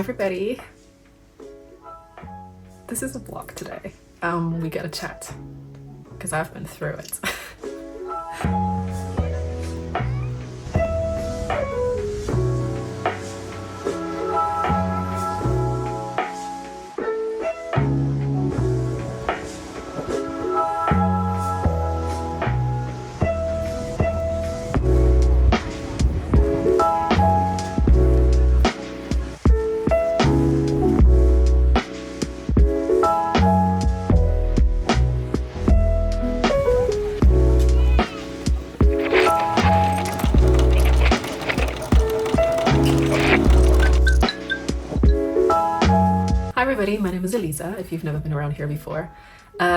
everybody. This is a vlog today. We get a chat because I've been through it. Hi everybody, my name is Elisa, if you've never been around here before.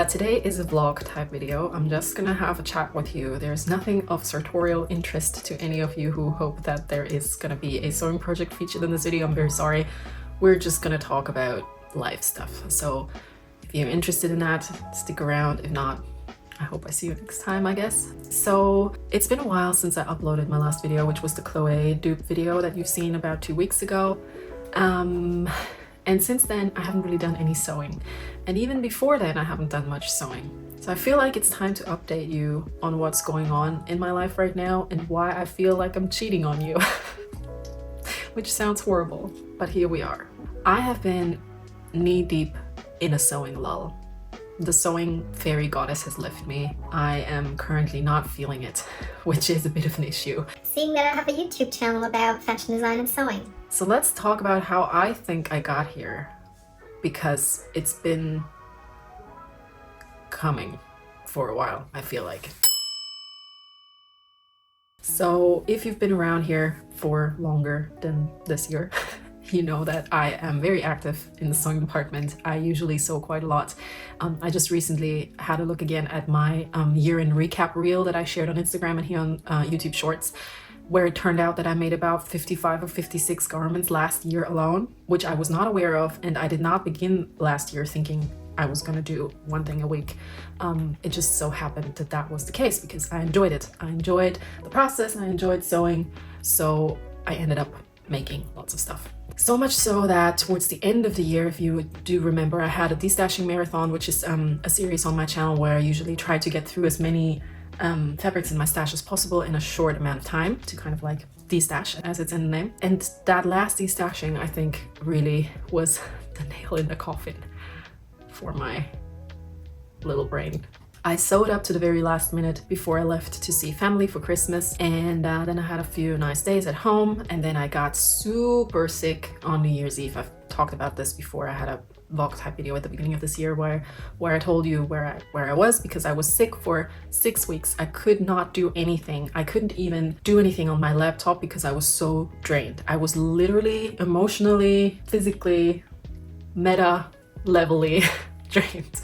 Today is a vlog type video. I'm just gonna have a chat with you. There's nothing of sartorial interest to any of you who hope that there is gonna be a sewing project featured in this video. I'm very sorry. We're just gonna talk about life stuff. So if you're interested in that, stick around. If not, I hope I see you next time, I guess. So it's been a while since I uploaded my last video, which was the Chloe dupe video that you've seen about 2 weeks ago. And since then, I haven't really done any sewing. And even before then, I haven't done much sewing. So I feel like it's time to update you on what's going on in my life right now and why I feel like I'm cheating on you. Which sounds horrible, but here we are. I have been knee-deep in a sewing lull. The sewing fairy goddess has left me. I am currently not feeling it, which is a bit of an issue. Seeing that I have a YouTube channel about fashion design and sewing. So let's talk about how I think I got here, because it's been coming for a while, I feel like. So if you've been around here for longer than this year, you know that I am very active in the sewing department. I usually sew quite a lot. I just recently had a look again at my year-end recap reel that I shared on Instagram and here on YouTube Shorts, where it turned out that I made about 55 or 56 garments last year alone, which I was not aware of, and I did not begin last year thinking I was gonna do one thing a week. It just so happened that that was the case because I enjoyed it. I enjoyed the process, I enjoyed sewing, so I ended up making lots of stuff. So much so that towards the end of the year, if you do remember, I had a destashing marathon, which is a series on my channel where I usually try to get through as many fabrics in my stash as possible in a short amount of time to kind of like destash, as it's in the name. And that last destashing, I think, really was the nail in the coffin for my little brain. I sewed up to the very last minute before I left to see family for Christmas, and then I had a few nice days at home, and then I got super sick on New Year's Eve. I've talked about this before. I had a vlog type video at the beginning of this year where I told you where I was, because I was sick for 6 weeks. I could not do anything. I couldn't even do anything on my laptop because I was so drained. I was literally emotionally, physically, meta levelly drained.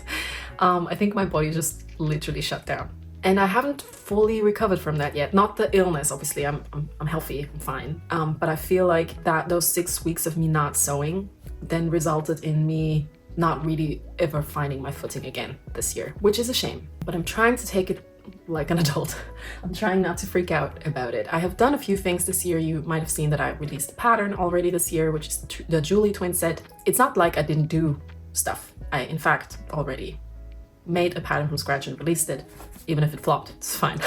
I think my body just literally shut down. And I haven't fully recovered from that yet. Not the illness, obviously, I'm healthy, I'm fine. But I feel like that those 6 weeks of me not sewing then resulted in me not really ever finding my footing again this year, which is a shame. But I'm trying to take it like an adult. I'm trying not to freak out about it. I have done a few things this year. You might have seen that I released a pattern already this year, which is the Julie twin set. It's not like I didn't do stuff. I, in fact, already made a pattern from scratch and released it. Even if it flopped, it's fine.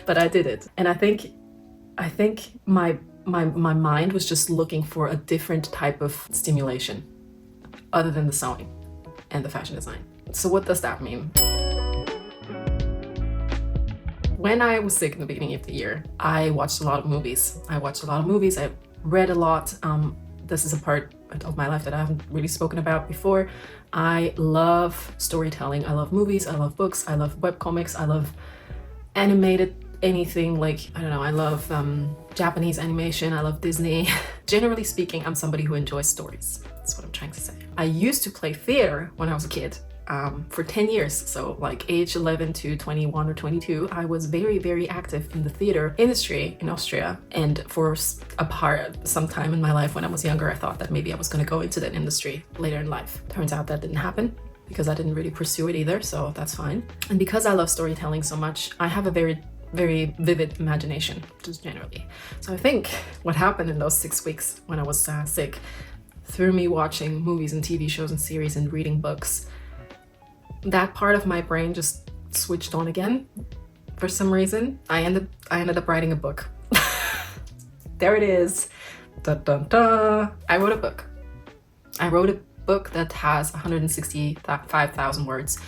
But I did it. And I think my mind was just looking for a different type of stimulation other than the sewing and the fashion design. So what does that mean? When I was sick in the beginning of the year, I watched a lot of movies. I read a lot. This is a part of my life that I haven't really spoken about before. I love storytelling. I love movies. I love books. I love webcomics. I love animated anything, like, I don't know, I love Japanese animation. I love Disney. Generally speaking, I'm somebody who enjoys stories. That's what I'm trying to say. I used to play theater when I was a kid. For 10 years, so like age 11 to 21 or 22, I was very, very active in the theater industry in Austria. And for some time in my life when I was younger, I thought that maybe I was going to go into that industry later in life. Turns out that didn't happen because I didn't really pursue it either, so that's fine. And because I love storytelling so much, I have a very vivid imagination, just generally. So I think what happened in those 6 weeks when I was sick, through me watching movies and TV shows and series and reading books, that part of my brain just switched on again. For some reason, I ended up writing a book. There it is. Dun, dun, dun. I wrote a book. I wrote a book that has 165,000 words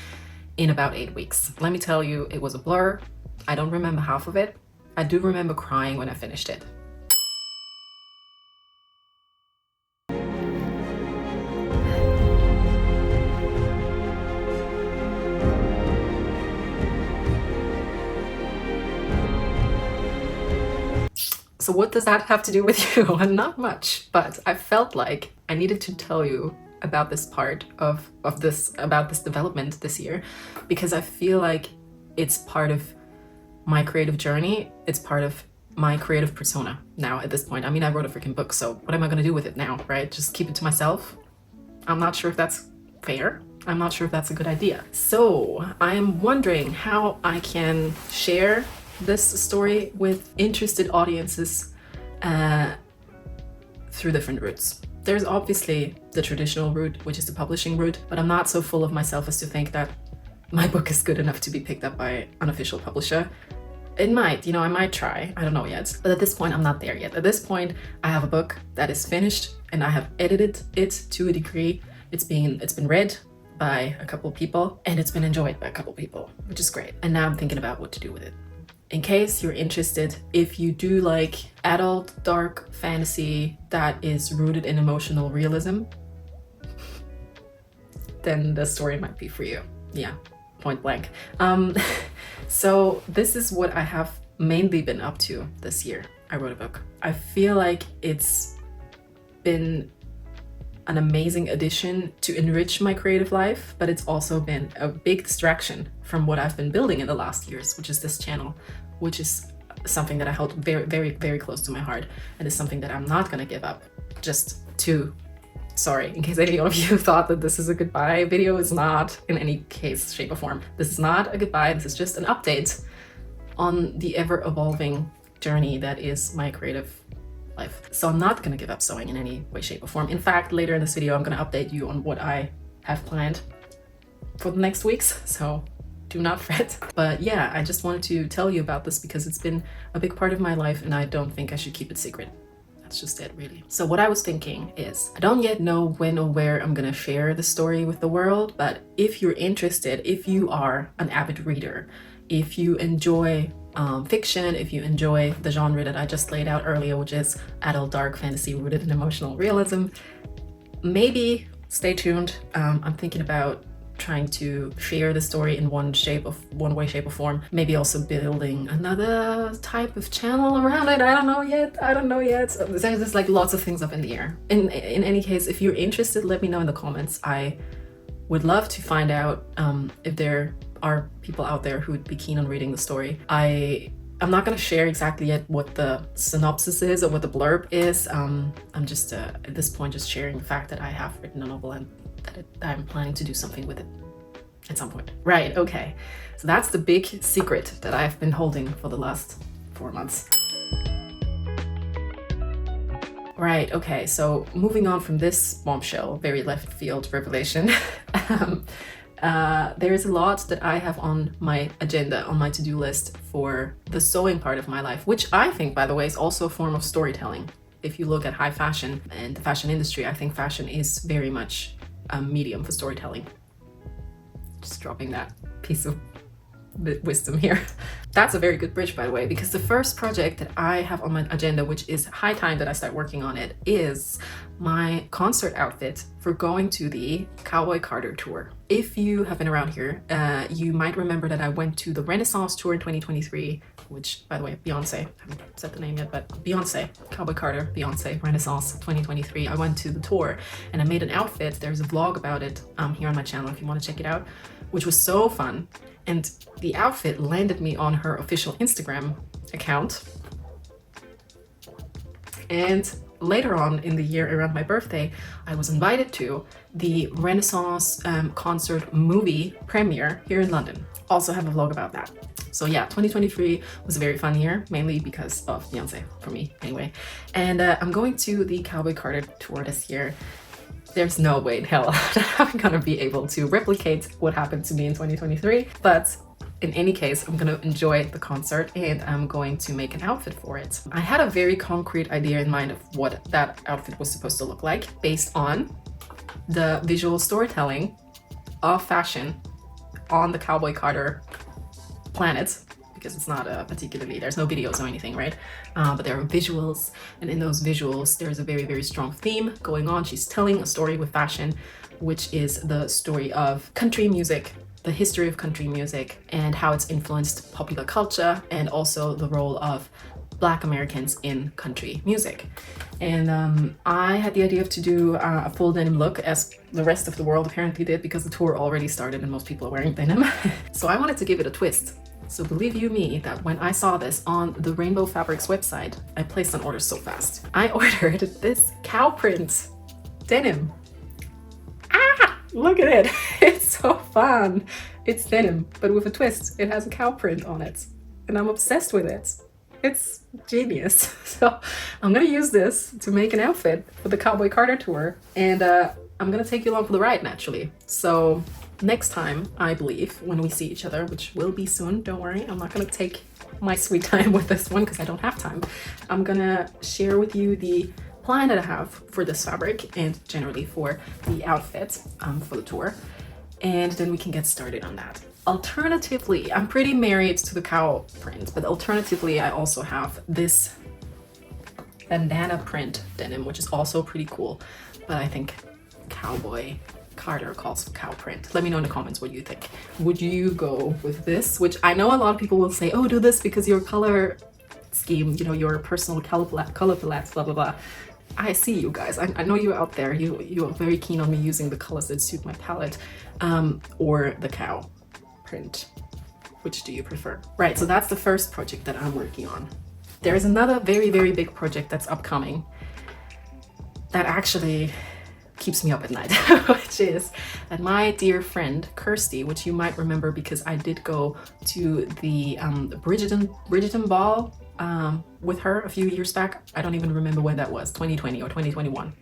in about 8 weeks. Let me tell you, it was a blur. I don't remember half of it. I do remember crying when I finished it. So what does that have to do with you? Not much, but I felt like I needed to tell you about this part of this development this year, because I feel like it's part of my creative journey. It's part of my creative persona now at this point. I mean, I wrote a freaking book, so what am I gonna do with it now, right? Just keep it to myself? I'm not sure if that's fair. I'm not sure if that's a good idea. So I am wondering how I can share this story with interested audiences through different routes. There's obviously the traditional route, which is the publishing route, but I'm not so full of myself as to think that my book is good enough to be picked up by an official publisher. It might, I might try, I don't know yet. But at this point, I'm not there yet. At this point, I have a book that is finished and I have edited it to a degree. It's been read by a couple of people and it's been enjoyed by a couple of people, which is great. And now I'm thinking about what to do with it. In case you're interested, if you do like adult dark fantasy that is rooted in emotional realism, then the story might be for you. Yeah, point blank. So this is what I have mainly been up to this year. I wrote a book. I feel like it's been an amazing addition to enrich my creative life, but it's also been a big distraction from what I've been building in the last years, which is this channel, which is something that I held very, very, very close to my heart, and is something that I'm not gonna give up. Sorry, in case any of you thought that this is a goodbye video, it's not in any case, shape or form. This is not a goodbye, this is just an update on the ever-evolving journey that is my creative life. So I'm not gonna give up sewing in any way, shape or form. In fact, later in this video, I'm gonna update you on what I have planned for the next weeks, so do not fret. But yeah, I just wanted to tell you about this because it's been a big part of my life and I don't think I should keep it secret. That's just it, really. So what I was thinking is, I don't yet know when or where I'm gonna share the story with the world, but if you're interested, if you are an avid reader, if you enjoy fiction, if you enjoy the genre that I just laid out earlier, which is adult dark fantasy rooted in emotional realism, maybe stay tuned. I'm thinking about trying to share the story in one way, shape or form. Maybe also building another type of channel around it. I don't know yet. There's like lots of things up in the air. In any case, if you're interested, let me know in the comments. I would love to find out if there are people out there who would be keen on reading the story. I'm not going to share exactly yet what the synopsis is or what the blurb is. I'm just at this point just sharing the fact that I have written a novel and that I'm planning to do something with it at some point. Right, okay. So that's the big secret that I've been holding for the last 4 months. Right, okay, so moving on from this bombshell, very left field revelation, there is a lot that I have on my agenda, on my to-do list for the sewing part of my life, which I think, by the way, is also a form of storytelling. If you look at high fashion and the fashion industry, I think fashion is very much a medium for storytelling. Just dropping that piece of wisdom here. That's a very good bridge, by the way, because the first project that I have on my agenda, which is high time that I start working on it, is my concert outfit for going to the Cowboy Carter tour. If you have been around here, you might remember that I went to the Renaissance tour in 2023, which, by the way, Beyonce, I haven't said the name yet, but Beyonce, Cowboy Carter, Beyonce, Renaissance 2023. I went to the tour and I made an outfit. There's a vlog about it here on my channel if you want to check it out, which was so fun. And the outfit landed me on her official Instagram account. And later on in the year, around my birthday, I was invited to the Renaissance concert movie premiere here in London. Also have a vlog about that. So yeah, 2023 was a very fun year, mainly because of Beyonce, for me anyway. And I'm going to the Cowboy Carter tour this year. there's no way in hell that I'm gonna be able to replicate what happened to me in 2023. But in any case, I'm gonna enjoy the concert and I'm going to make an outfit for it. I had a very concrete idea in mind of what that outfit was supposed to look like based on the visual storytelling of fashion on the Cowboy Carter planet, because it's not particularly, there's no videos or anything, right? But there are visuals, and in those visuals, there's a very, very strong theme going on. She's telling a story with fashion, which is the story of country music, the history of country music, and how it's influenced popular culture, and also the role of Black Americans in country music. And I had the idea to do a full denim look, as the rest of the world apparently did, because the tour already started and most people are wearing denim. So I wanted to give it a twist. So believe you me that when I saw this on the Rainbow Fabrics website, I placed an order so fast. I ordered this cow print denim. Look at it. It's so fun. It's denim, but with a twist. It has a cow print on it, and I'm obsessed with it. It's genius. So I'm gonna use this to make an outfit for the Cowboy Carter tour, and I'm gonna take you along for the ride, naturally. So next time, I believe, when we see each other, which will be soon, don't worry, I'm not gonna take my sweet time with this one because I don't have time. I'm gonna share with you the plan that I have for this fabric and generally for the outfit for the tour, and then we can get started on that. Alternatively, I'm pretty married to the cow print, but alternatively I also have this bandana print denim, which is also pretty cool, but I think Cowboy Carter calls for cow print. Let me know in the comments what you think. Would you go with this, which I know a lot of people will say, oh, do this because your color scheme, you know, your personal color palette, blah blah blah. I see you guys. I know you're out there. You are very keen on me using the colors that suit my palette, or the cow print. Which do you prefer? Right, so that's the first project that I'm working on. There is another very, very big project that's upcoming that actually keeps me up at night, which is that my dear friend Kirsty, which you might remember because I did go to the Bridgerton ball with her a few years back. I don't even remember when that was, 2020 or 2021.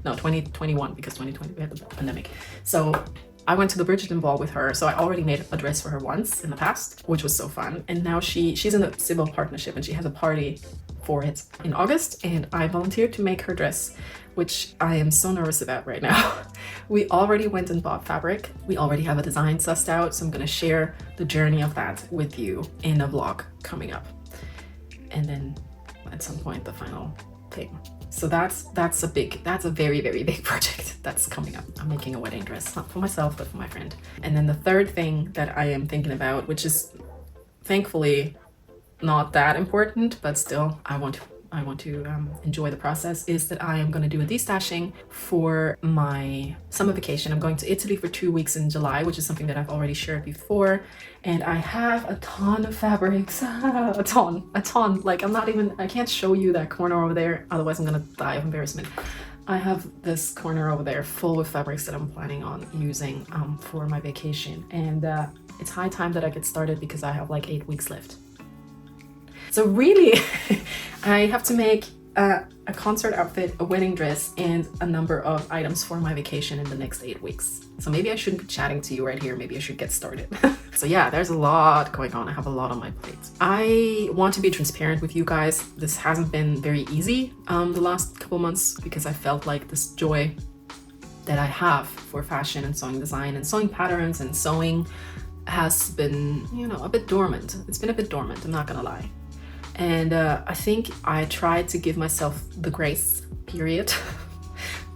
No, 2021, because 2020 we had the pandemic. So I went to the Bridgerton ball with her. So I already made a dress for her once in the past, which was so fun. And now she's in a civil partnership and she has a party for it in August, and I volunteered to make her dress, which I am so nervous about right now. We already went and bought fabric. We already have a design sussed out, so I'm gonna share the journey of that with you in a vlog coming up. And then at some point, the final thing. So that's a very, very big project that's coming up. I'm making a wedding dress, not for myself, but for my friend. And then the third thing that I am thinking about, which is thankfully not that important, but still I want to enjoy the process, is that I am going to do a destashing for my summer vacation. I'm going to Italy for 2 weeks in July, which is something that I've already shared before. And I have a ton of fabrics, a ton. Like I can't show you that corner over there, otherwise I'm going to die of embarrassment. I have this corner over there full of fabrics that I'm planning on using for my vacation. And it's high time that I get started because I have like 8 weeks left. So really, I have to make a concert outfit, a wedding dress, and a number of items for my vacation in the next 8 weeks. So maybe I shouldn't be chatting to you right here. Maybe I should get started. So yeah, there's a lot going on. I have a lot on my plate. I want to be transparent with you guys. This hasn't been very easy the last couple months because I felt like this joy that I have for fashion and sewing design and sewing patterns and sewing has been, you know, a bit dormant. It's been a bit dormant, I'm not gonna lie. And I think I tried to give myself the grace period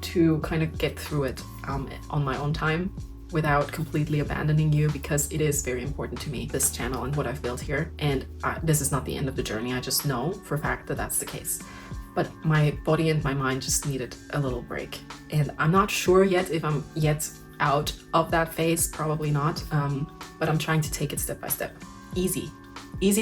to kind of get through it on my own time without completely abandoning you, because it is very important to me, this channel and what I've built here. And this is not the end of the journey. I just know for a fact that that's the case. But my body and my mind just needed a little break. And I'm not sure yet if I'm yet out of that phase, probably not. But I'm trying to take it step by step. Easy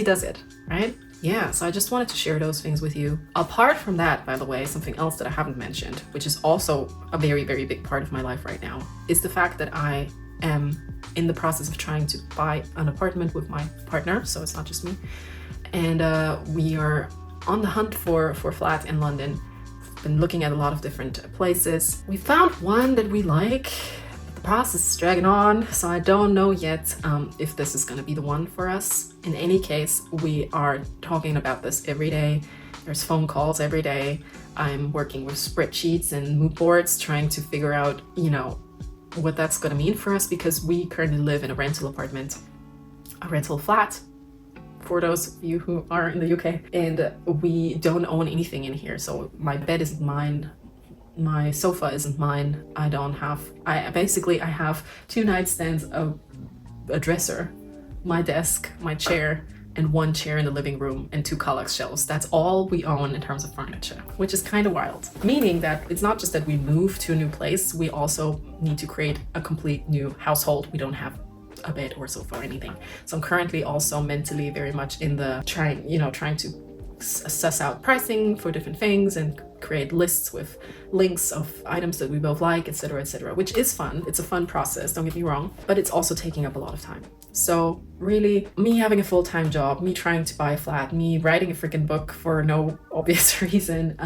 does it, right? Yeah, so I just wanted to share those things with you. Apart from that, by the way, something else that I haven't mentioned, which is also a very, very big part of my life right now, is the fact that I am in the process of trying to buy an apartment with my partner, so it's not just me. And we are on the hunt for a flat in London been looking at a lot of different places. We found one that we like. The process is dragging on, so I don't know yet if this is going to be the one for us. In any case, we are talking about this every day. There's phone calls every day. I'm working with spreadsheets and mood boards, trying to figure out, you know, what that's going to mean for us, because we currently live in a rental apartment, a rental flat, for those of you who are in the UK, and we don't own anything in here. So my bed isn't mine, my sofa isn't mine. I have 2 nightstands, a dresser, my desk, my chair, and 1 chair in the living room, and 2 Kallax shelves. That's all we own in terms of furniture, which is kind of wild. Meaning that it's not just that we move to a new place, we also need to create a complete new household. We don't have a bed or sofa or anything. So I'm currently also mentally very much in the trying to suss out pricing for different things and create lists with links of items that we both like, etc., which is fun. It's a fun process, don't get me wrong, but it's also taking up a lot of time. So really, me having a full-time job, me trying to buy a flat, me writing a freaking book for no obvious reason,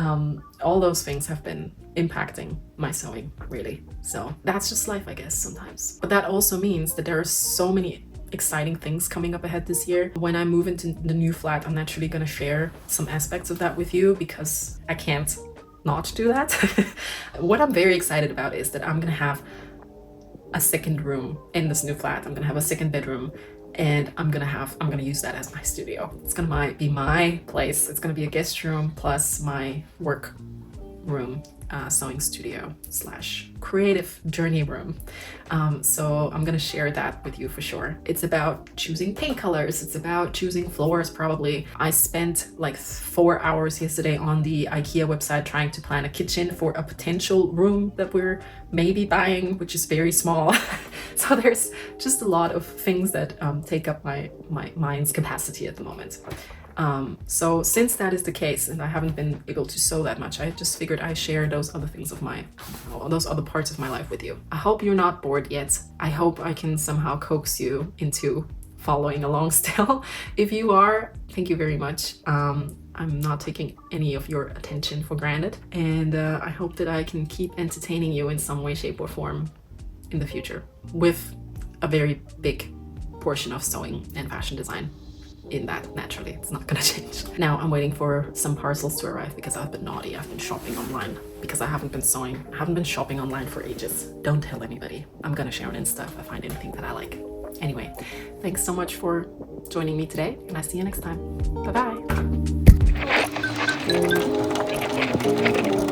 all those things have been impacting my sewing, really. So that's just life, I guess, sometimes. But that also means that there are so many exciting things coming up ahead this year. When I move into the new flat, I'm naturally going to share some aspects of that with you, because I can't not do that. What I'm very excited about is that I'm going to have a second room in this new flat. I'm going to have a second bedroom, and I'm going to use that as my studio. It's going to be my place. It's going to be a guest room plus my work room, sewing studio / creative journey room. So I'm gonna share that with you for sure. It's about choosing paint colors. It's about choosing floors, probably. I spent like 4 hours yesterday on the IKEA website trying to plan a kitchen for a potential room that we're maybe buying, which is very small. So there's just a lot of things that take up my mind's capacity at the moment. So since that is the case, and I haven't been able to sew that much, I just figured I'd share those other parts of my life with you. I hope you're not bored yet. I hope I can somehow coax you into following along still. If you are, thank you very much. I'm not taking any of your attention for granted, and I hope that I can keep entertaining you in some way, shape, or form in the future, with a very big portion of sewing and fashion design in that. Naturally, it's not gonna change. Now I'm waiting for some parcels to arrive, because I've been naughty. I've been shopping online because I haven't been sewing. I haven't been shopping online for ages. Don't tell anybody. I'm gonna share on Insta if I find anything that I like. Anyway, thanks so much for joining me today, and I see you next time. Bye bye.